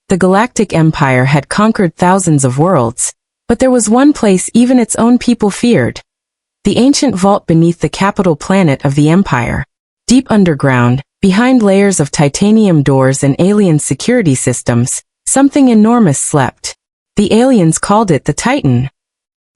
The Galactic Empire had conquered thousands of worlds, but there was one place even its own people feared. The ancient vault beneath the capital planet of the Empire. Deep underground, behind layers of titanium doors and alien security systems, something enormous slept. The aliens called it the Titan.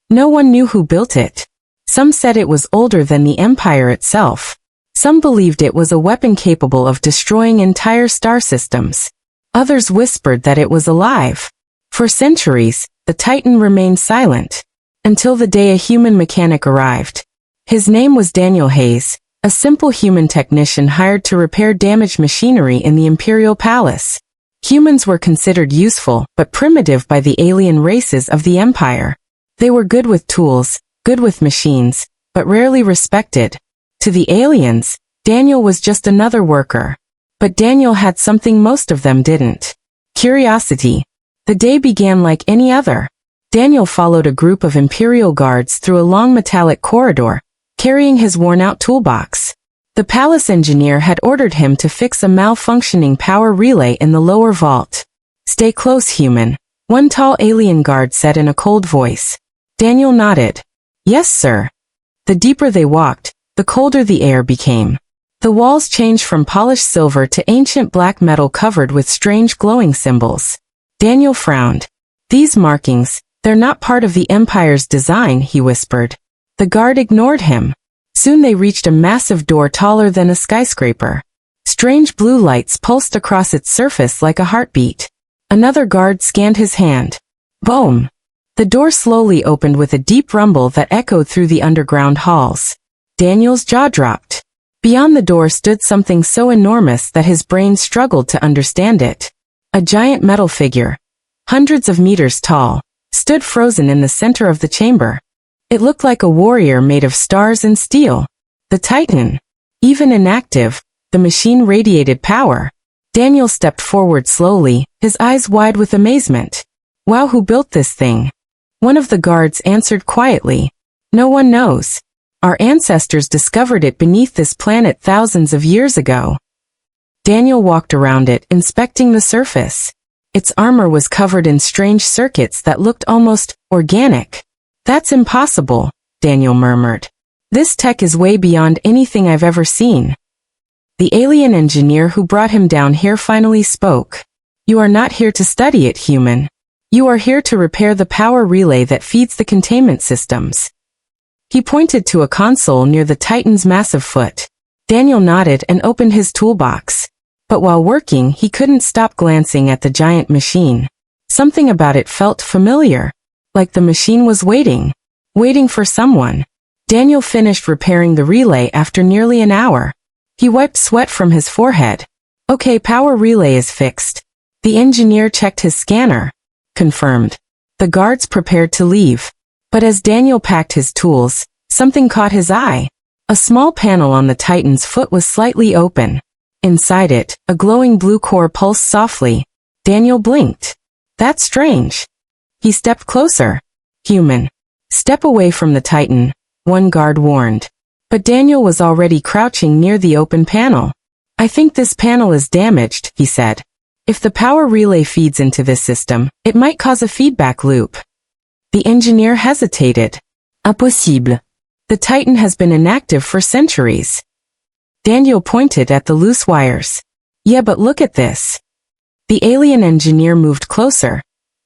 No one knew who built it. Some said it was older than the Empire itself. Some believed it was a weapon capable of destroying entire star systems. Others whispered that it was alive. For centuries, the Titan remained silent. Until the day a human mechanic arrived. His name was Daniel Hayes, a simple human technician hired to repair damaged machinery in the Imperial Palace. Humans were considered useful but primitive by the alien races of the Empire. They were good with tools, good with machines, but rarely respected. To the aliens, Daniel was just another worker. But Daniel had something most of them didn't. Curiosity. The day began like any other. Daniel followed a group of Imperial guards through a long metallic corridor, carrying his worn-out toolbox. The palace engineer had ordered him to fix a malfunctioning power relay in the lower vault. "Stay close, human," one tall alien guard said in a cold voice. Daniel nodded. "Yes, sir." The deeper they walked, the colder the air became. The walls changed from polished silver to ancient black metal covered with strange glowing symbols. Daniel frowned. "These markings, they're not part of the Empire's design," he whispered. The guard ignored him. Soon they reached a massive door taller than a skyscraper. Strange blue lights pulsed across its surface like a heartbeat. Another guard scanned his hand. Boom! The door slowly opened with a deep rumble that echoed through the underground halls. Daniel's jaw dropped. Beyond the door stood something so enormous that his brain struggled to understand it. A giant metal figure, hundreds of meters tall, stood frozen in the center of the chamber. It looked like a warrior made of stars and steel. The Titan. Even inactive, the machine radiated power. Daniel stepped forward slowly, his eyes wide with amazement. "Wow, who built this thing?" One of the guards answered quietly. "No one knows. Our ancestors discovered it beneath this planet thousands of years ago." Daniel walked around it, inspecting the surface. Its armor was covered in strange circuits that looked almost organic. "That's impossible," Daniel murmured. "This tech is way beyond anything I've ever seen." The alien engineer who brought him down here finally spoke. "You are not here to study it, human. You are here to repair the power relay that feeds the containment systems." He pointed to a console near the Titan's massive foot. Daniel nodded and opened his toolbox. But while working, he couldn't stop glancing at the giant machine. Something about it felt familiar. Like the machine was waiting for someone. Daniel finished repairing the relay after nearly an hour. He wiped sweat from his forehead. "Okay, power relay is fixed." The engineer checked his scanner. Confirmed. The guards prepared to leave. But as Daniel packed his tools, something caught his eye. A small panel on the Titan's foot was slightly open. Inside it, a glowing blue core pulsed softly. Daniel blinked. "That's strange." He stepped closer. "Human. Step away from the Titan," one guard warned. But Daniel was already crouching near the open panel. "I think this panel is damaged," he said. "If the power relay feeds into this system, it might cause a feedback loop." The engineer hesitated. "Impossible. The Titan has been inactive for centuries." Daniel pointed at the loose wires. "Yeah, but look at this." The alien engineer moved closer.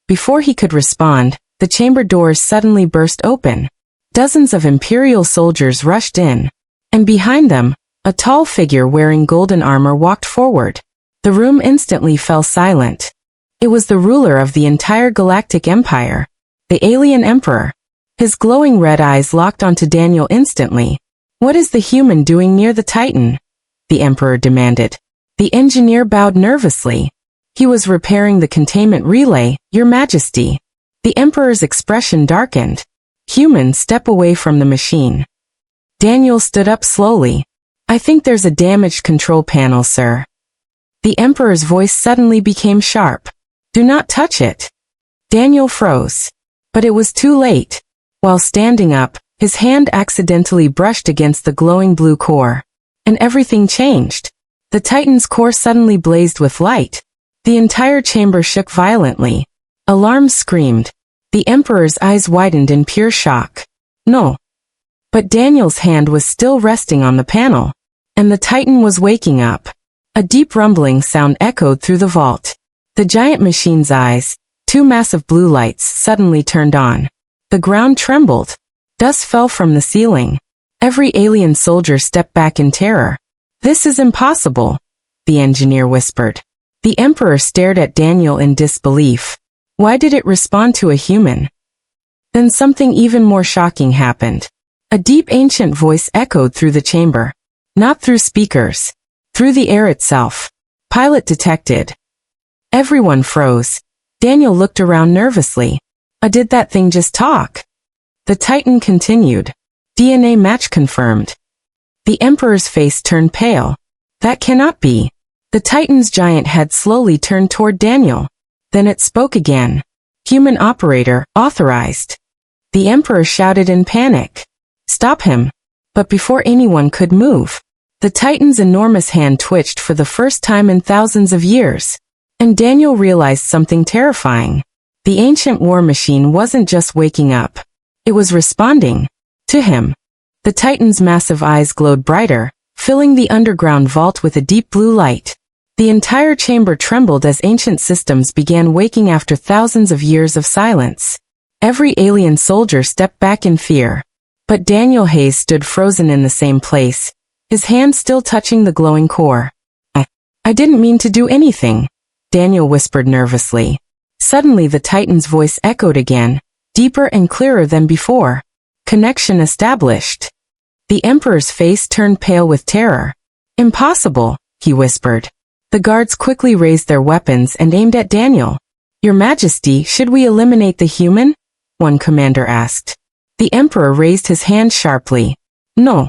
Before he could respond, the chamber doors suddenly burst open. Dozens of Imperial soldiers rushed in. And behind them, a tall figure wearing golden armor walked forward. The room instantly fell silent. It was the ruler of the entire Galactic Empire, the alien emperor. His glowing red eyes locked onto Daniel instantly. "What is the human doing near the Titan?" the emperor demanded. The engineer bowed nervously. "He was repairing the containment relay, Your Majesty." The emperor's expression darkened. "Human, step away from the machine." Daniel stood up slowly. "I think there's a damaged control panel, sir." The emperor's voice suddenly became sharp. "Do not touch it." Daniel froze. But it was too late. While standing up, his hand accidentally brushed against the glowing blue core. And everything changed. The Titan's core suddenly blazed with light. The entire chamber shook violently. Alarms screamed. The Emperor's eyes widened in pure shock. No. But Daniel's hand was still resting on the panel. And the Titan was waking up. A deep rumbling sound echoed through the vault. The giant machine's eyes, two massive blue lights, suddenly turned on. The ground trembled. Dust fell from the ceiling. Every alien soldier stepped back in terror. This is impossible, the engineer whispered. The Emperor stared at Daniel in disbelief. Why did it respond to a human? Then something even more shocking happened. A deep ancient voice echoed through the chamber. Not through speakers. Through the air itself. Pilot detected. Everyone froze. Daniel looked around nervously. Did that thing just talk? The Titan continued. DNA match confirmed. The Emperor's face turned pale. That cannot be. The Titan's giant head slowly turned toward Daniel. Then it spoke again. Human operator, authorized. The Emperor shouted in panic. Stop him. But before anyone could move, the Titan's enormous hand twitched for the first time in thousands of years. And Daniel realized something terrifying. The ancient war machine wasn't just waking up. It was responding. To him. The Titan's massive eyes glowed brighter, filling the underground vault with a deep blue light. The entire chamber trembled as ancient systems began waking after thousands of years of silence. Every alien soldier stepped back in fear. But Daniel Hayes stood frozen in the same place, his hand still touching the glowing core. I didn't mean to do anything, Daniel whispered nervously. Suddenly the Titan's voice echoed again, deeper and clearer than before. Connection established. The Emperor's face turned pale with terror. Impossible, he whispered. The guards quickly raised their weapons and aimed at Daniel. Your Majesty, should we eliminate the human? One commander asked. The Emperor raised his hand sharply. No.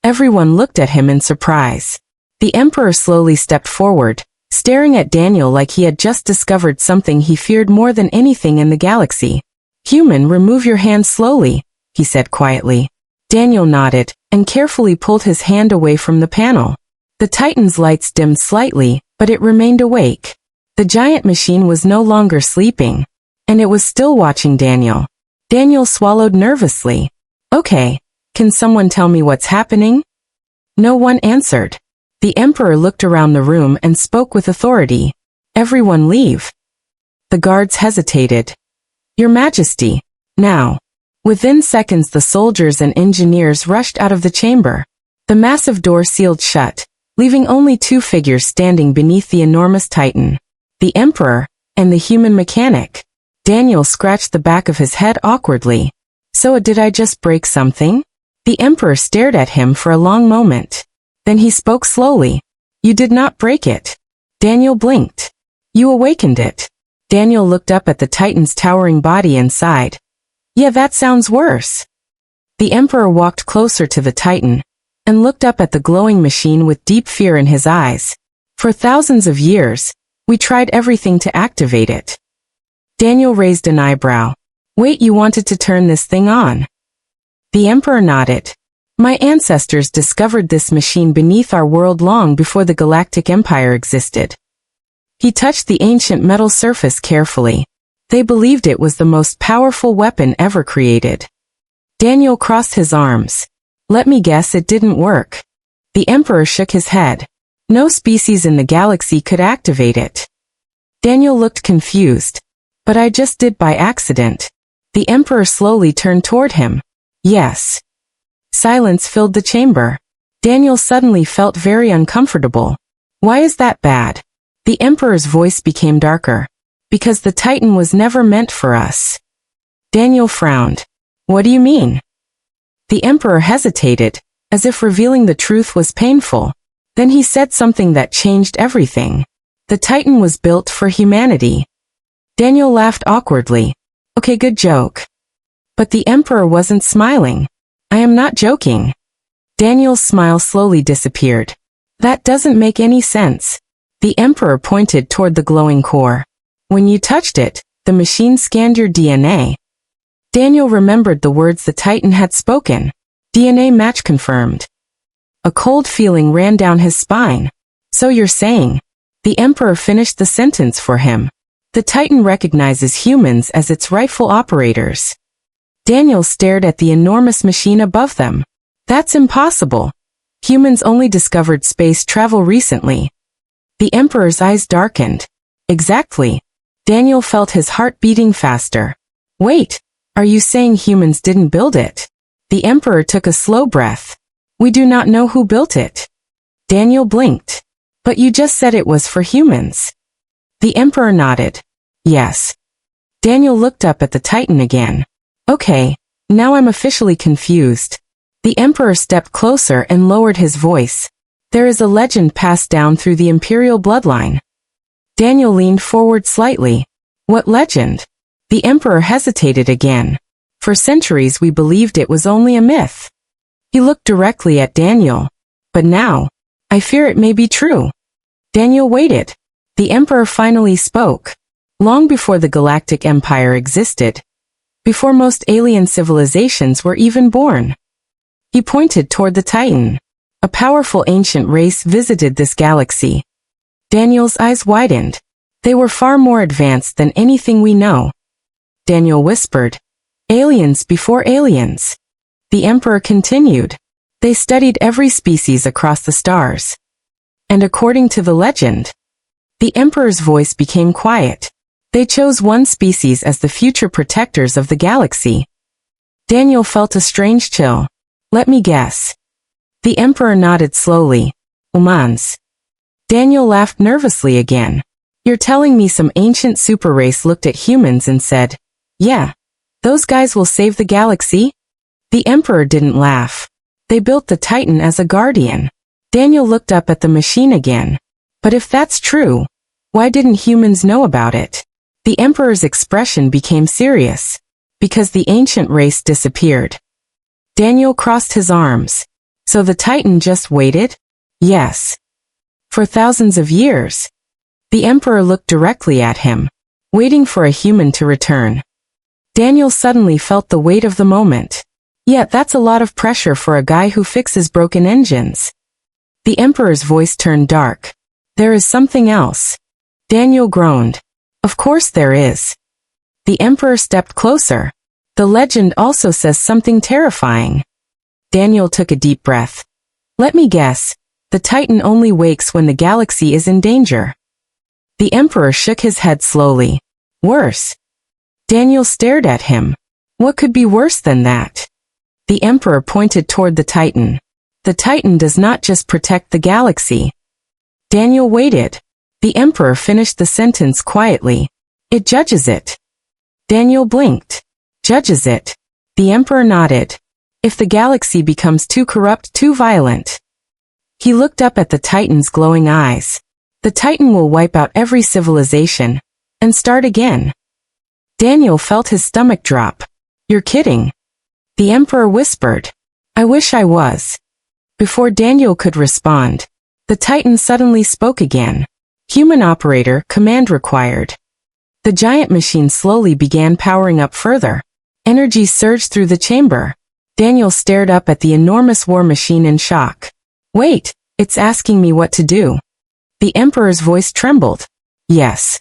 Everyone looked at him in surprise. The Emperor slowly stepped forward, staring at Daniel like he had just discovered something he feared more than anything in the galaxy. Human, remove your hand slowly, he said quietly. Daniel nodded, and carefully pulled his hand away from the panel. The Titan's lights dimmed slightly, but it remained awake. The giant machine was no longer sleeping. And it was still watching Daniel. Daniel swallowed nervously. Okay, can someone tell me what's happening? No one answered. The Emperor looked around the room and spoke with authority. Everyone leave. The guards hesitated. Your Majesty, now. Within seconds the soldiers and engineers rushed out of the chamber. The massive door sealed shut, leaving only two figures standing beneath the enormous Titan. The Emperor, and the human mechanic. Daniel scratched the back of his head awkwardly. So did I just break something? The Emperor stared at him for a long moment. Then he spoke slowly. You did not break it. Daniel blinked. You awakened it. Daniel looked up at the Titan's towering body and sighed. Yeah, that sounds worse. The Emperor walked closer to the Titan, and looked up at the glowing machine with deep fear in his eyes. For thousands of years, we tried everything to activate it. Daniel raised an eyebrow. Wait, you wanted to turn this thing on? The Emperor nodded. My ancestors discovered this machine beneath our world long before the Galactic Empire existed. He touched the ancient metal surface carefully. They believed it was the most powerful weapon ever created. Daniel crossed his arms. Let me guess, it didn't work. The Emperor shook his head. No species in the galaxy could activate it. Daniel looked confused. But I just did by accident. The Emperor slowly turned toward him. Yes. Silence filled the chamber. Daniel suddenly felt very uncomfortable. Why is that bad? The Emperor's voice became darker. Because the Titan was never meant for us. Daniel frowned. What do you mean? The Emperor hesitated, as if revealing the truth was painful. Then he said something that changed everything. The Titan was built for humanity. Daniel laughed awkwardly. Okay, good joke. But the Emperor wasn't smiling. I am not joking. Daniel's smile slowly disappeared. That doesn't make any sense. The Emperor pointed toward the glowing core. When you touched it, the machine scanned your DNA. Daniel remembered the words the Titan had spoken. DNA match confirmed. A cold feeling ran down his spine. So you're saying, The Emperor finished the sentence for him. The Titan recognizes humans as its rightful operators. Daniel stared at the enormous machine above them. That's impossible. Humans only discovered space travel recently. The Emperor's eyes darkened. Exactly. Daniel felt his heart beating faster. Wait, are you saying humans didn't build it? The Emperor took a slow breath. We do not know who built it. Daniel blinked. But you just said it was for humans. The Emperor nodded. Yes. Daniel looked up at the Titan again. Okay, now I'm officially confused. The Emperor stepped closer and lowered his voice. There is a legend passed down through the imperial bloodline. Daniel leaned forward slightly. What legend? The Emperor hesitated again. For centuries we believed it was only a myth. He looked directly at Daniel. But now, I fear it may be true. Daniel waited. The Emperor finally spoke. Long before the Galactic Empire existed, before most alien civilizations were even born, he pointed toward the Titan. A powerful ancient race visited this galaxy. Daniel's eyes widened. They were far more advanced than anything we know. Daniel whispered, aliens before aliens. The Emperor continued. They studied every species across the stars. And according to the legend, the Emperor's voice became quiet. They chose one species as the future protectors of the galaxy. Daniel felt a strange chill. Let me guess. The Emperor nodded slowly. Humans. Daniel laughed nervously again. You're telling me some ancient super race looked at humans and said, yeah, those guys will save the galaxy? The Emperor didn't laugh. They built the Titan as a guardian. Daniel looked up at the machine again. But if that's true, why didn't humans know about it? The Emperor's expression became serious. Because the ancient race disappeared. Daniel crossed his arms. So the Titan just waited? Yes. For thousands of years. The Emperor looked directly at him, waiting for a human to return. Daniel suddenly felt the weight of the moment. Yet that's a lot of pressure for a guy who fixes broken engines. The Emperor's voice turned dark. There is something else. Daniel groaned. Of course there is. The Emperor stepped closer. The legend also says something terrifying. Daniel took a deep breath. Let me guess. The Titan only wakes when the galaxy is in danger. The Emperor shook his head slowly. Worse. Daniel stared at him. What could be worse than that? The Emperor pointed toward the Titan. The Titan does not just protect the galaxy. Daniel waited. The Emperor finished the sentence quietly. It judges it. Daniel blinked. Judges it. The Emperor nodded. If the galaxy becomes too corrupt, too violent. He looked up at the Titan's glowing eyes. The Titan will wipe out every civilization and start again. Daniel felt his stomach drop. You're kidding. The Emperor whispered. I wish I was. Before Daniel could respond, the Titan suddenly spoke again. Human operator, command required. The giant machine slowly began powering up further. Energy surged through the chamber. Daniel stared up at the enormous war machine in shock. Wait, it's asking me what to do. The Emperor's voice trembled. Yes.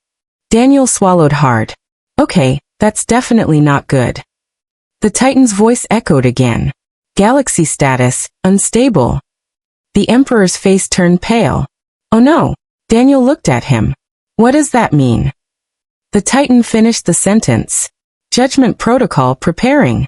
Daniel swallowed hard. Okay, that's definitely not good. The Titan's voice echoed again. Galaxy status, unstable. The Emperor's face turned pale. Oh no. Daniel looked at him. What does that mean? The Titan finished the sentence. Judgment protocol preparing.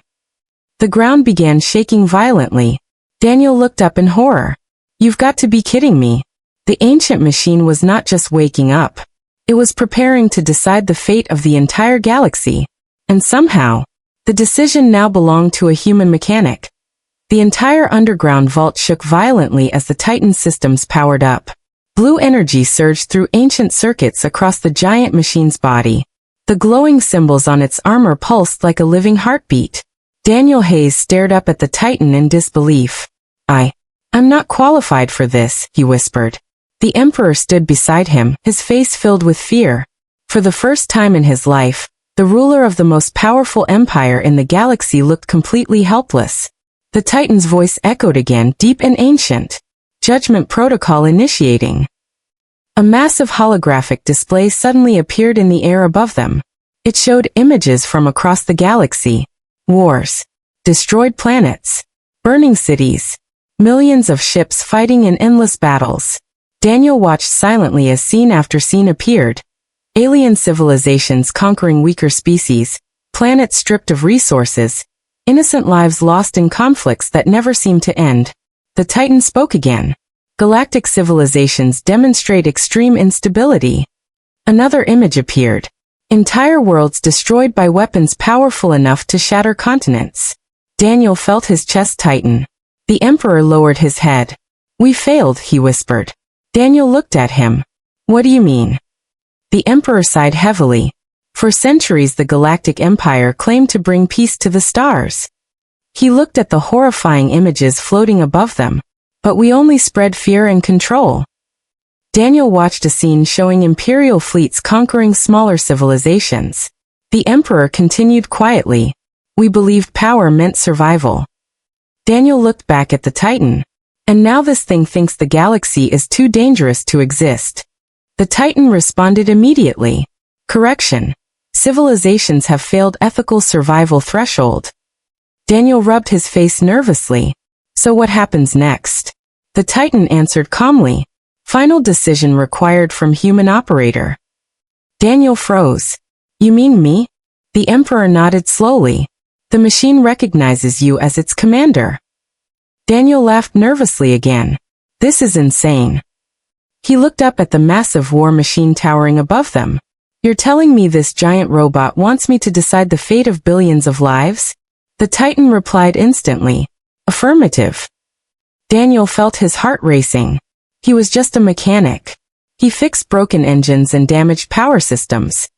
The ground began shaking violently. Daniel looked up in horror. You've got to be kidding me. The ancient machine was not just waking up. It was preparing to decide the fate of the entire galaxy. And somehow, the decision now belonged to a human mechanic. The entire underground vault shook violently as the Titan systems powered up. Blue energy surged through ancient circuits across the giant machine's body. The glowing symbols on its armor pulsed like a living heartbeat. Daniel Hayes stared up at the Titan in disbelief. I'm not qualified for this, he whispered. The Emperor stood beside him, his face filled with fear. For the first time in his life, the ruler of the most powerful empire in the galaxy looked completely helpless. The Titan's voice echoed again, deep and ancient. Judgment protocol initiating. A massive holographic display suddenly appeared in the air above them. It showed images from across the galaxy. Wars. Destroyed planets. Burning cities. Millions of ships fighting in endless battles. Daniel watched silently as scene after scene appeared. Alien civilizations conquering weaker species. Planets stripped of resources. Innocent lives lost in conflicts that never seemed to end. The Titan spoke again. Galactic civilizations demonstrate extreme instability. Another image appeared. Entire worlds destroyed by weapons powerful enough to shatter continents. Daniel felt his chest tighten. The Emperor lowered his head. "We failed," he whispered. Daniel looked at him. "What do you mean?" The Emperor sighed heavily. For centuries the Galactic Empire claimed to bring peace to the stars. He looked at the horrifying images floating above them. "But we only spread fear and control." Daniel watched a scene showing imperial fleets conquering smaller civilizations. The Emperor continued quietly. "We believed power meant survival." Daniel looked back at the Titan. "And now this thing thinks the galaxy is too dangerous to exist." The Titan responded immediately. "Correction. Civilizations have failed ethical survival threshold." Daniel rubbed his face nervously. "So what happens next?" The Titan answered calmly. "Final decision required from human operator." Daniel froze. "You mean me?" The Emperor nodded slowly. "The machine recognizes you as its commander." Daniel laughed nervously again. "This is insane." He looked up at the massive war machine towering above them. "You're telling me this giant robot wants me to decide the fate of billions of lives?" The Titan replied instantly. "Affirmative." Daniel felt his heart racing. He was just a mechanic. He fixed broken engines and damaged power systems.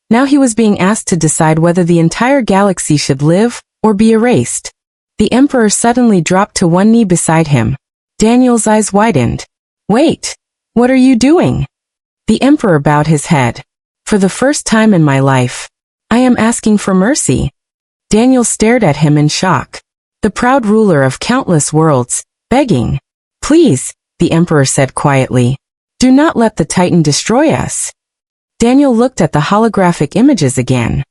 Now he was being asked to decide whether the entire galaxy should live or be erased. The Emperor suddenly dropped to one knee beside him. Daniel's eyes widened. "Wait! What are you doing?" The Emperor bowed his head. "For the first time in my life, I am asking for mercy." Daniel stared at him in shock. The proud ruler of countless worlds, begging. "Please," the Emperor said quietly, "do not let the Titan destroy us." Daniel looked at the holographic images again.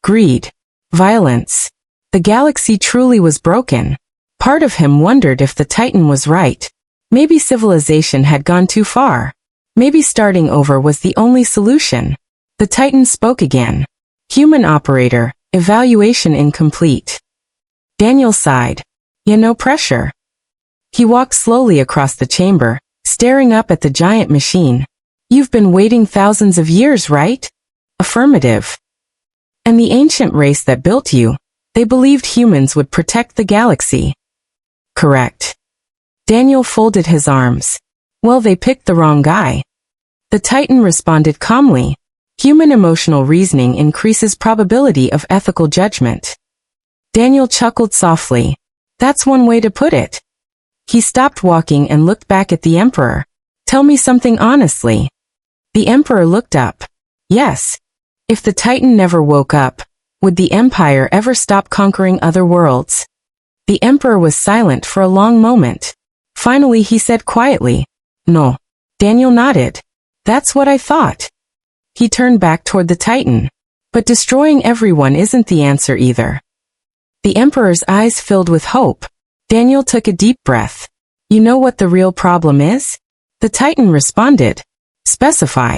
Greed. Violence. The galaxy truly was broken. Part of him wondered if the Titan was right. Maybe civilization had gone too far. Maybe starting over was the only solution. The Titan spoke again. "Human operator, evaluation incomplete." Daniel sighed. No pressure." He walked slowly across the chamber, staring up at the giant machine. "You've been waiting thousands of years, right?" "Affirmative." "And the ancient race that built you, they believed humans would protect the galaxy." "Correct." Daniel folded his arms. "Well, they picked the wrong guy." The Titan responded calmly. "Human emotional reasoning increases probability of ethical judgment." Daniel chuckled softly. "That's one way to put it." He stopped walking and looked back at the Emperor. "Tell me something honestly." The Emperor looked up. "Yes. If the Titan never woke up, would the Empire ever stop conquering other worlds?" The Emperor was silent for a long moment. Finally he said quietly, "No." Daniel nodded. "That's what I thought." He turned back toward the Titan. "But destroying everyone isn't the answer either." The Emperor's eyes filled with hope. Daniel took a deep breath. "You know what the real problem is?" The Titan responded. "Specify."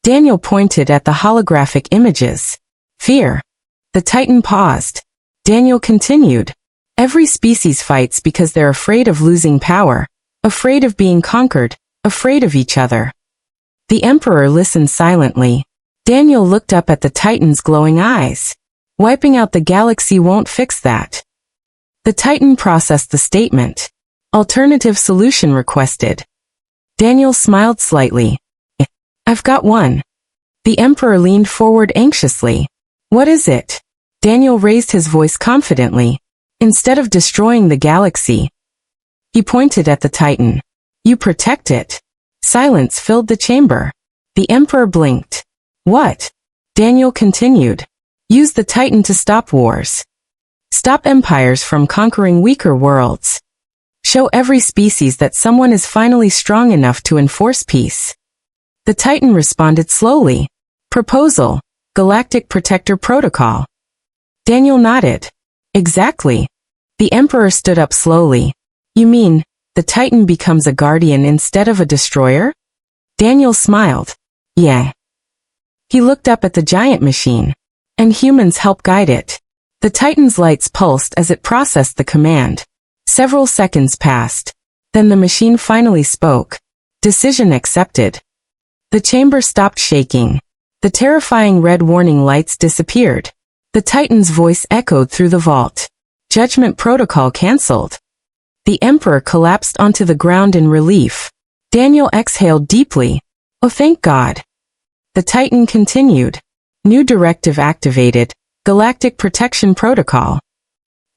Daniel pointed at the holographic images. "Fear." The Titan paused. Daniel continued. "Every species fights because they're afraid of losing power, afraid of being conquered, afraid of each other." The Emperor listened silently. Daniel looked up at the Titan's glowing eyes. "Wiping out the galaxy won't fix that." The Titan processed the statement. "Alternative solution requested." Daniel smiled slightly. "I've got one." The Emperor leaned forward anxiously. "What is it?" Daniel raised his voice confidently. "Instead of destroying the galaxy." He pointed at the Titan. "You protect it." Silence filled the chamber. The Emperor blinked. "What?" Daniel continued. "Use the Titan to stop wars. Stop empires from conquering weaker worlds. Show every species that someone is finally strong enough to enforce peace. The Titan responded slowly. Proposal. Galactic Protector Protocol. Daniel nodded. Exactly. The Emperor stood up slowly. You mean, the Titan becomes a guardian instead of a destroyer? Daniel smiled. Yeah. He looked up at the giant machine. And humans help guide it. The Titan's lights pulsed as it processed the command. Several seconds passed. Then the machine finally spoke. Decision accepted. The chamber stopped shaking. The terrifying red warning lights disappeared. The Titan's voice echoed through the vault. Judgment protocol cancelled. The Emperor collapsed onto the ground in relief. Daniel exhaled deeply. Oh, thank God. The Titan continued. New directive activated. Galactic Protection Protocol.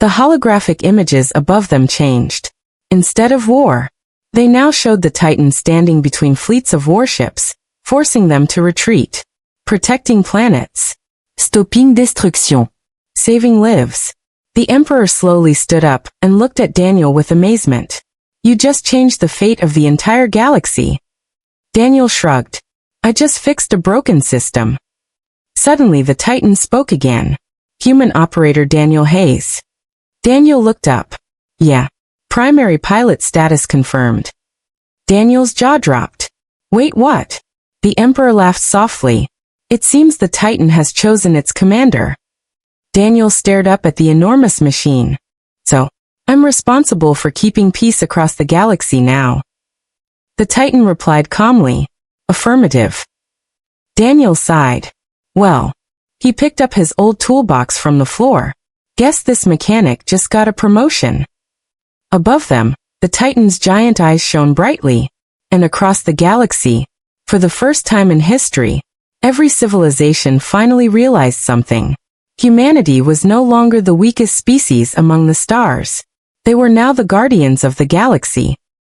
The holographic images above them changed. Instead of war, they now showed the Titan standing between fleets of warships, forcing them to retreat. Protecting planets. Stopping destruction. Saving lives. The Emperor slowly stood up and looked at Daniel with amazement. You just changed the fate of the entire galaxy. Daniel shrugged. I just fixed a broken system. Suddenly the Titan spoke again. Human operator Daniel Hayes. Daniel looked up. Yeah. Primary pilot status confirmed. Daniel's jaw dropped. Wait, what? The Emperor laughed softly. It seems the Titan has chosen its commander. Daniel stared up at the enormous machine. So, I'm responsible for keeping peace across the galaxy now. The Titan replied calmly. Affirmative. Daniel sighed. Well, he picked up his old toolbox from the floor. Guess this mechanic just got a promotion. Above them, the Titan's giant eyes shone brightly. And across the galaxy, for the first time in history, every civilization finally realized something. Humanity was no longer the weakest species among the stars. They were now the guardians of the galaxy.